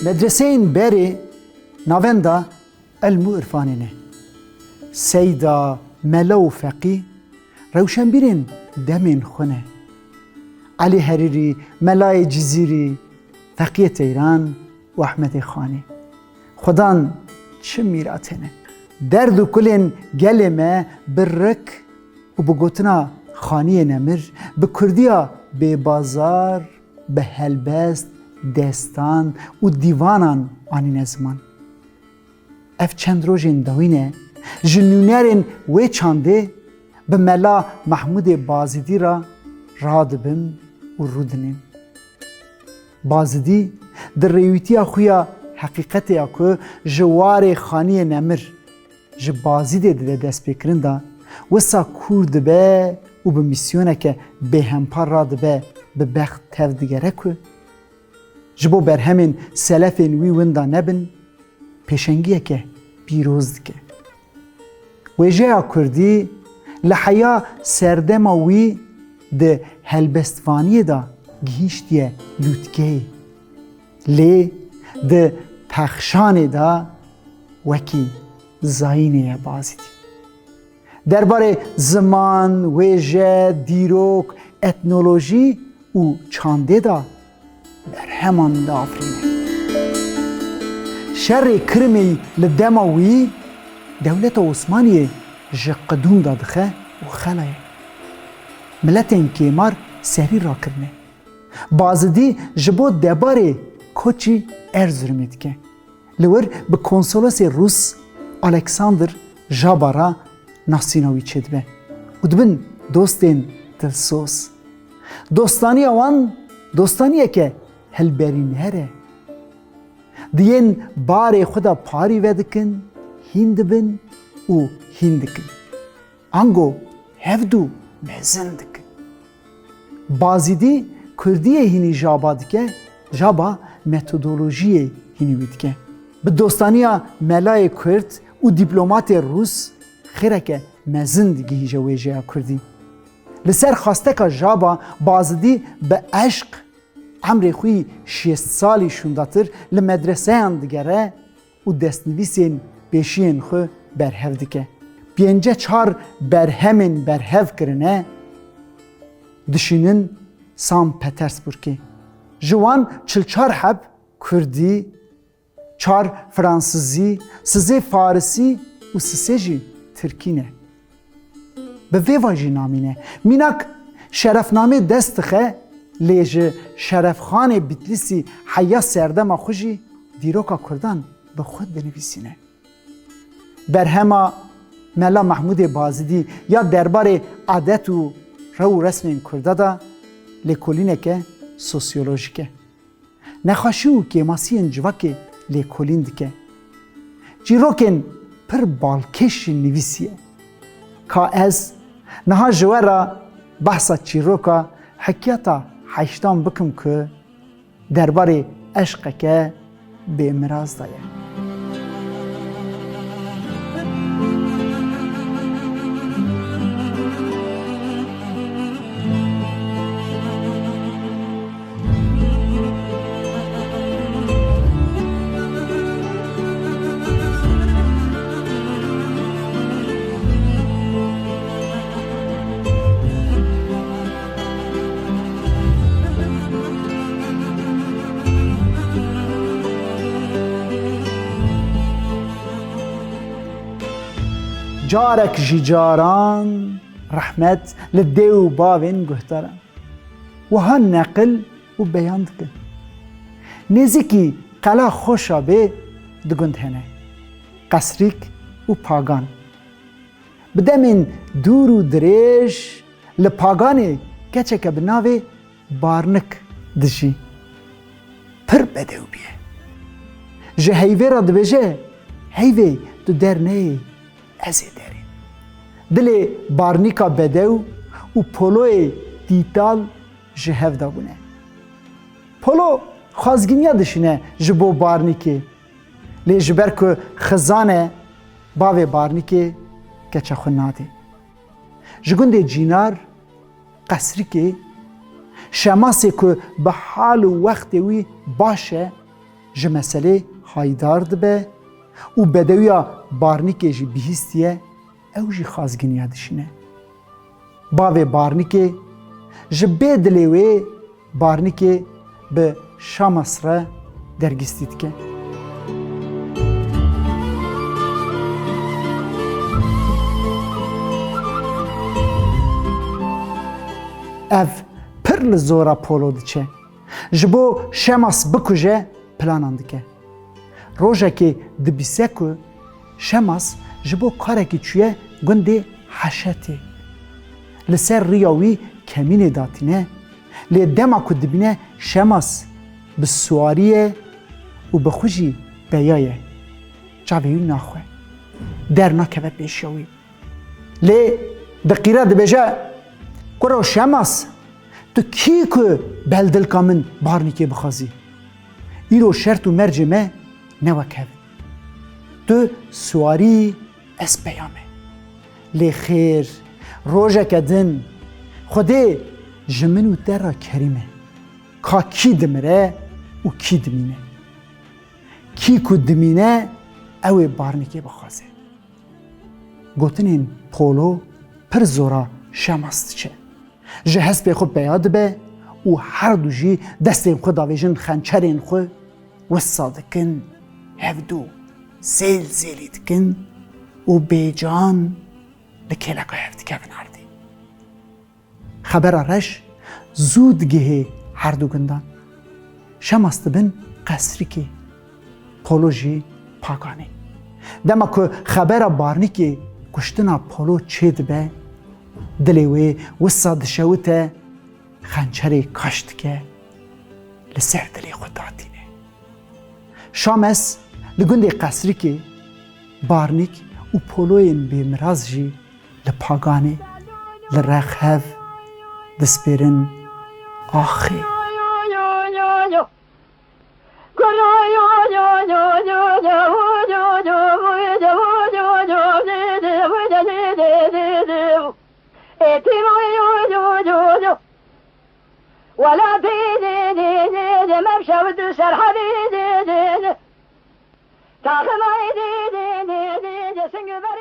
مدرسین بری ناوندا علم و عرفانینه سیدا ملا و فقی روشن بیرین دمین خونه علی حریری ملای جزیری فقیه تیران و احمد خانی خدان چه میراتنه درد و کلین گلمه برک و بگوتنا خانی نمر به کردیا به بازار به هلبست دستان و دیوانان آنین زمان اف چند روزین دوینه جنونرین و چانده به ملا محمود بازدی را رادبن و رودنین بازدی در ریویتی خویا حقیقتی که جوار خانی نمر جبازدی ده دست بکرن دا وسا کورد به و به میسیونه که به همپار راد به بخت تفدگره که جبو بر همین سلفین وی وندا نبن پیشنگیه که پیروز که ویجه کردی لحیا سردما وی ده هلبستوانی دا گیشتیه لوتگی لی ده پخشان دا وکی زاینه بازی دی درباره زمان، ویژه، دیروک، اتنولوژی و چانده دا بر همان دا آفرینه شر کرمی لدماوی دولت عثمانی جقدون دادخه و خلایه ملتین کیمار سری را کرنه بازدی جبو دباره کوچی ارزرمید که لور به کنسولوس روس الکساندر جابارا ناسیناوی چید به و دبن دوستین دلسوز دوستانی آوان دوستانیه که هلبرین هره دیین بار خدا پاری ودکن هند بن و هند کن انگو هفدو مزند کن بازیدی کردیه هینی جابا دکه جابا متودولوژیه هینی بیدکه به دوستانیا ملای کرد و دیپلومات روس خیره که مزند گیجه ویجه کردی لسر خواسته که جابا بازدی به عشق عمر خوی 6 سالی شونداتر لمدرسه اندگره و دستنویسین پیشین خو برهف دکه پینجه 4 برهمین برهف کرنه دشینن سان پترزبورگی جوان 44 حب کردی 4 فرانسیزی 3 فارسی و 3 جی ترکینه به وی واجی نامینه مینک شرفنامه دستخه لیج شرفخان بیتلیسی حیا سردما خوشی دیروکا کردان به خود بنویسینه برهما ملا محمود بازدی یا درباره عادت و رو رسم کرده دا لیکولینه که سوسیولوژیکه نخاشی و کیماسی انجواک لیکولین دکه جیروکن پر بالکش نویسیه که از نها جوارا بحثا چیروکا حکیتا حیشتان بکم که درباره عشق که به امراض دایه جارك جيجاران رحمت للديو باوين قهتران وهان نقل وبيان دكن نزيكي قلا خوشا بي دقند هنه قصريك وپاغان بدمين دور و دريج لپاغاني كچك بناوي بارنك دجي پر بدو بيه جه هيوي را دبجه هيوي دو در نه ازی داری دل بارنیکا بدو و پولوی دیتال جهف دابونه پولو خازگینیا دشینه جبو بارنیکی لی جبر که خزانه باوی بارنیکی کچه خون ناده جگونده جینار قصری که شماسی که به حال و وقت وی باشه ji meselê haydar dibe û bedewiya barnîkê jî bihîstiye ew jî xazginiya dişîne. Bavê barnîkê ji bê dilê wê barnîkê bi Şamas re dergîstî dike. Ev pir li zora polo diçe. Ji bo Şemas bikuje planan dike. Rojekê dibîse ku Şemas ji bo karekî çûye gundê heşetê. Li ser rêya wî kemînê datîne, lê dema ku dibîne Şemas bi swariyê û bi xwe jî beya ye. Çavê wî naxwe. Der nakeve pêşiya wî. Lê di qîre dibêje Kuro Şemas, tu kî ku beldilka min barnîkê bixwazî? Îro şert û mercê me ne wek hevin. Tu swarî ez peya me. Lê xêr, rojeke din, Xwedê ji min û te re kerîm e. Ka kî dimire û kî dimîne. Kî ku dimîne ew ê barnîkê bixwaze. Gotinên polo pir zora Şemas diçe. Ji hespê xwe peya dibe û her du jî destên xwe davêjin xençerên xwe wisa dikin, hevdû zêl zêlî dikin û bêcan li kêleka hev dikevin erdê. Xebera reş zû digihê her du gundan. Şemas dibin qesrîkê, polo jî paganê. Dema ku xebera barnîkê kuştina polo çê dibe, dilê wê wisa dişewite xençerê kaş dike, li ser dilê xwe datîne. Şames li gundê qesrîkê barnîk û poloyên bêmiraz jî li paganê li rexhev dispêrin axê. ولا بيدي ممشى ودوسر حبيبي تاخذ ما يدي سنقبل